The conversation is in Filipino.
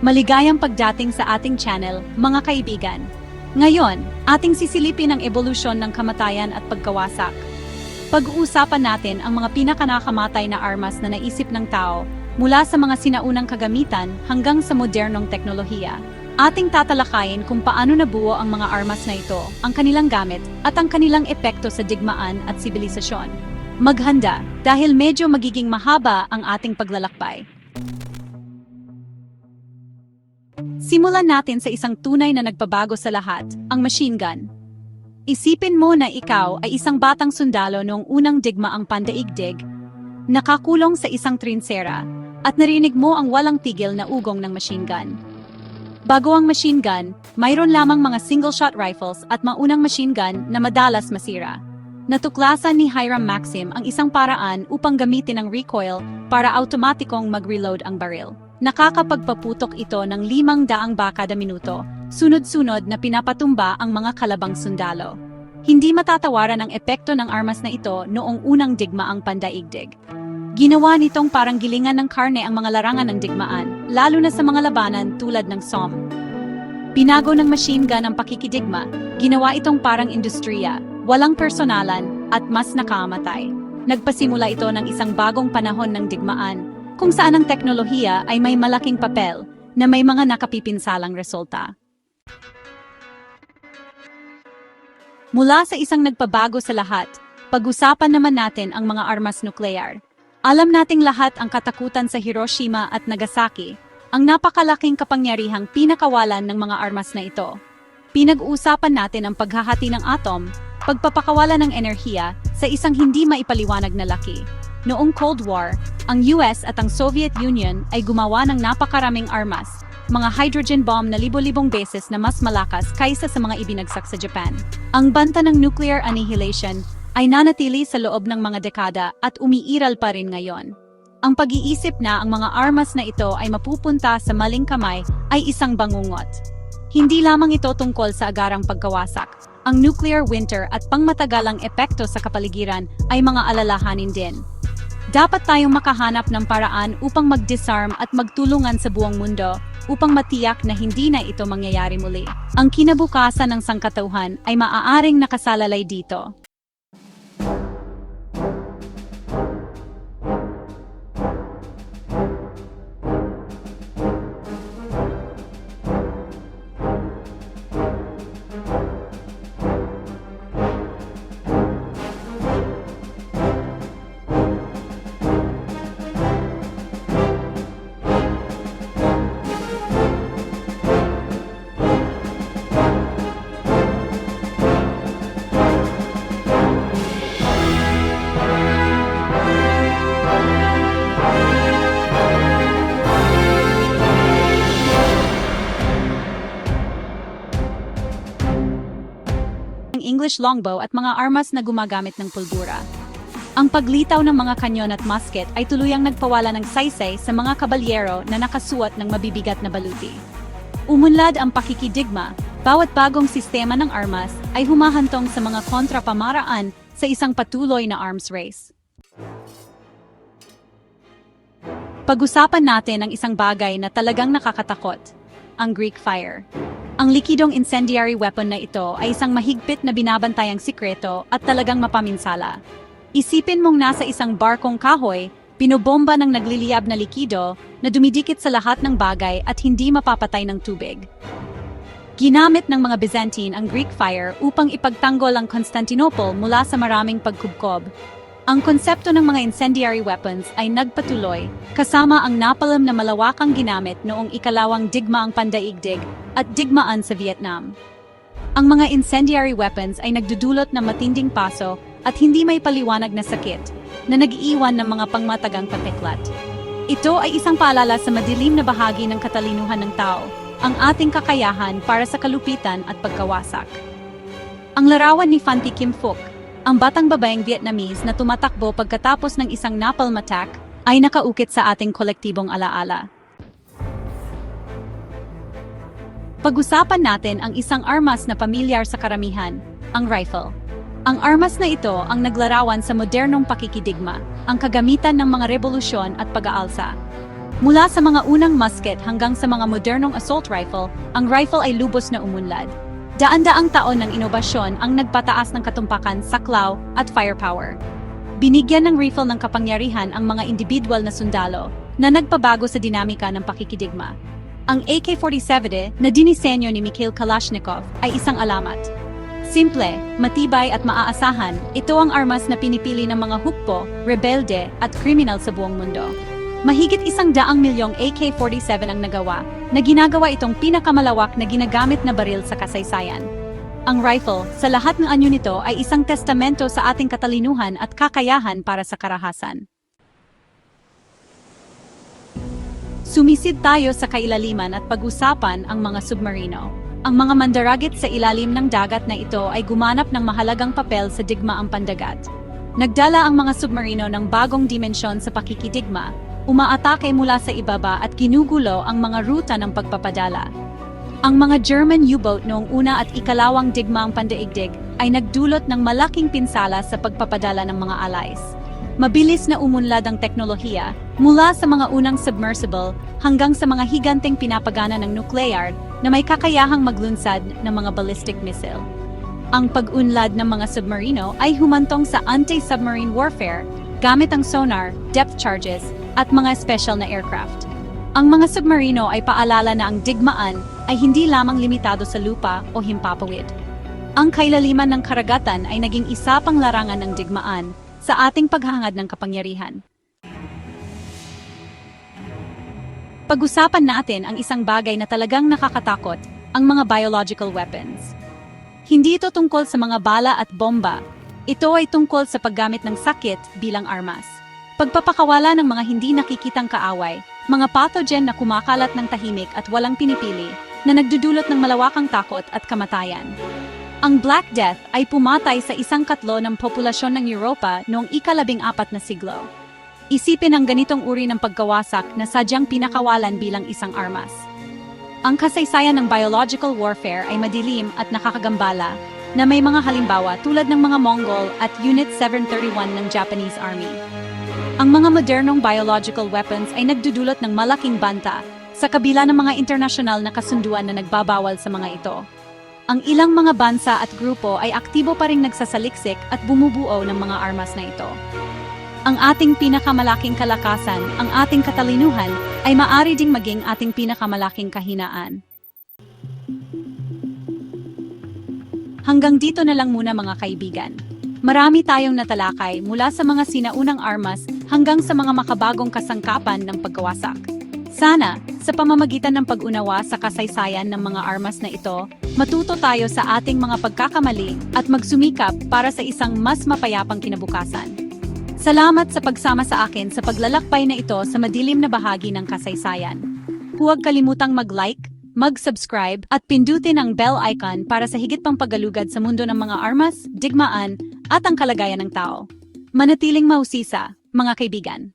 Maligayang pagdating sa ating channel, mga kaibigan. Ngayon, ating sisilipin ang ebolusyon ng kamatayan at pagkawasak. Pag-uusapan natin ang mga pinakanakamatay na armas na naisip ng tao, mula sa mga sinaunang kagamitan hanggang sa modernong teknolohiya. Ating tatalakayin kung paano nabuo ang mga armas na ito, ang kanilang gamit, at ang kanilang epekto sa digmaan at sibilisasyon. Maghanda, dahil medyo magiging mahaba ang ating paglalakbay. Simulan natin sa isang tunay na nagpabago sa lahat, ang machine gun. Isipin mo na ikaw ay isang batang sundalo noong unang digmaang pandaigdig, nakakulong sa isang trinsera, at narinig mo ang walang tigil na ugong ng machine gun. Bago ang machine gun, mayroon lamang mga single-shot rifles at maunang machine gun na madalas masira. Natuklasan ni Hiram Maxim ang isang paraan upang gamitin ang recoil para automatikong mag-reload ang baril. Nakakapagpaputok ito ng 500 ba kada minuto, sunod-sunod na pinapatumba ang mga kalabang sundalo. Hindi matatawaran ang epekto ng armas na ito noong unang digmaang pandaigdig. Ginawa nitong parang gilingan ng karne ang mga larangan ng digmaan, lalo na sa mga labanan tulad ng Somme. Binago ng machine gun ang pakikidigma, ginawa itong parang industriya, walang personalan, at mas nakamatay. Nagpasimula ito ng isang bagong panahon ng digmaan, kung saan ang teknolohiya ay may malaking papel na may mga nakapipinsalang resulta. Mula sa isang nagpabago sa lahat, pag-usapan naman natin ang mga armas nuklear. Alam nating lahat ang katakutan sa Hiroshima at Nagasaki, ang napakalaking kapangyarihang pinakawalan ng mga armas na ito. Pinag-uusapan natin ang paghahati ng atom, pagpapakawalan ng enerhiya sa isang hindi maipaliwanag na laki. Noong Cold War, ang US at ang Soviet Union ay gumawa ng napakaraming armas, mga hydrogen bomb na libo-libong beses na mas malakas kaysa sa mga ibinagsak sa Japan. Ang banta ng nuclear annihilation ay nanatili sa loob ng mga dekada at umiiral pa rin ngayon. Ang pag-iisip na ang mga armas na ito ay mapupunta sa maling kamay ay isang bangungot. Hindi lamang ito tungkol sa agarang pagkawasak. Ang nuclear winter at pangmatagalang epekto sa kapaligiran ay mga alalahanin din. Dapat tayong makahanap ng paraan upang mag-disarm at magtulungan sa buong mundo upang matiyak na hindi na ito mangyayari muli. Ang kinabukasan ng sangkatauhan ay maaaring nakasalalay dito. English longbow at mga armas na gumagamit ng pulbura. Ang paglitaw ng mga kanyon at musket ay tuluyang nagpawala ng saysay sa mga kabalyero na nakasuot ng mabibigat na baluti. Umunlad ang pakikidigma, bawat bagong sistema ng armas ay humahantong sa mga kontrapamaraan sa isang patuloy na arms race. Pag-usapan natin ang isang bagay na talagang nakakatakot, ang Greek Fire. Ang likidong incendiary weapon na ito ay isang mahigpit na binabantayang sikreto at talagang mapaminsala. Isipin mong nasa isang barkong kahoy, pinobomba ng nagliliyab na likido na dumidikit sa lahat ng bagay at hindi mapapatay ng tubig. Ginamit ng mga Byzantine ang Greek Fire upang ipagtanggol ang Constantinople mula sa maraming pagkubkob. Ang konsepto ng mga incendiary weapons ay nagpatuloy, kasama ang napalm na malawakang ginamit noong ikalawang digmaang pandaigdig at digmaan sa Vietnam. Ang mga incendiary weapons ay nagdudulot ng matinding paso at hindi may paliwanag na sakit, na nag-iiwan ng mga pangmatagang papiklat. Ito ay isang paalala sa madilim na bahagi ng katalinuhan ng tao, ang ating kakayahan para sa kalupitan at pagkawasak. Ang larawan ni Phan Thi Kim Phuc, ang batang babaeng Vietnamese na tumatakbo pagkatapos ng isang napalm attack, ay nakaukit sa ating kolektibong alaala. Pag-usapan natin ang isang armas na pamilyar sa karamihan, ang rifle. Ang armas na ito ang naglarawan sa modernong pakikidigma, ang kagamitan ng mga revolusyon at pag-aalsa. Mula sa mga unang musket hanggang sa mga modernong assault rifle, ang rifle ay lubos na umunlad. Daan-daang taon ng inobasyon ang nagpataas ng katumpakan, saklaw, at firepower. Binigyan ng rifle ng kapangyarihan ang mga individual na sundalo na nagpabago sa dinamika ng pakikidigma. Ang AK-47 na dinisenyo ni Mikhail Kalashnikov ay isang alamat. Simple, matibay at maaasahan, ito ang armas na pinipili ng mga hukbo, rebelde at kriminal sa buong mundo. Mahigit 100 milyong AK-47 ang nagawa, na ginagawa itong pinakamalawak na ginagamit na baril sa kasaysayan. Ang rifle, sa lahat ng anyo nito ay isang testamento sa ating katalinuhan at kakayahan para sa karahasan. Sumisid tayo sa kailaliman at pag-usapan ang mga submarino. Ang mga mandaragit sa ilalim ng dagat na ito ay gumanap ng mahalagang papel sa digmaang pandagat. Nagdala ang mga submarino ng bagong dimensyon sa pakikidigma, umaatake mula sa ibaba at ginugulo ang mga ruta ng pagpapadala. Ang mga German U-boat noong una at ikalawang digmaang pandaigdig ay nagdulot ng malaking pinsala sa pagpapadala ng mga allies. Mabilis na umunlad ang teknolohiya mula sa mga unang submersible hanggang sa mga higanteng pinapagana ng nuclear na may kakayahang maglunsad ng mga ballistic missile. Ang pag-unlad ng mga submarino ay humantong sa anti-submarine warfare gamit ang sonar, depth charges, at mga special na aircraft. Ang mga submarino ay paalala na ang digmaan ay hindi lamang limitado sa lupa o himpapawid. Ang kailaliman ng karagatan ay naging isa pang larangan ng digmaan sa ating paghahangad ng kapangyarihan. Pag-usapan natin ang isang bagay na talagang nakakatakot, ang mga biological weapons. Hindi ito tungkol sa mga bala at bomba. Ito ay tungkol sa paggamit ng sakit bilang armas. Pagpapakawala ng mga hindi nakikitang kaaway, mga pathogen na kumakalat ng tahimik at walang pinipili, na nagdudulot ng malawakang takot at kamatayan. Ang Black Death ay pumatay sa 1/4 ng populasyon ng Europa noong ika-14 na siglo. Isipin ang ganitong uri ng pagkawasak na sadyang pinakawalan bilang isang armas. Ang kasaysayan ng biological warfare ay madilim at nakakagambala, na may mga halimbawa tulad ng mga Mongol at Unit 731 ng Japanese Army. Ang mga modernong biological weapons ay nagdudulot ng malaking banta sa kabila ng mga internasyonal na kasunduan na nagbabawal sa mga ito. Ang ilang mga bansa at grupo ay aktibo pa ring nagsasaliksik at bumubuo ng mga armas na ito. Ang ating pinakamalaking kalakasan, ang ating katalinuhan, ay maaari ding maging ating pinakamalaking kahinaan. Hanggang dito na lang muna mga kaibigan. Marami tayong natalakay mula sa mga sinaunang armas hanggang sa mga makabagong kasangkapan ng pagkawasak. Sana, sa pamamagitan ng pag-unawa sa kasaysayan ng mga armas na ito, matuto tayo sa ating mga pagkakamali at magsumikap para sa isang mas mapayapang kinabukasan. Salamat sa pagsama sa akin sa paglalakbay na ito sa madilim na bahagi ng kasaysayan. Huwag kalimutang mag-like, mag-subscribe at pindutin ang bell icon para sa higit pang paggalugad sa mundo ng mga armas, digmaan, at ang kalagayan ng tao. Manatiling mahusisa, mga kaibigan.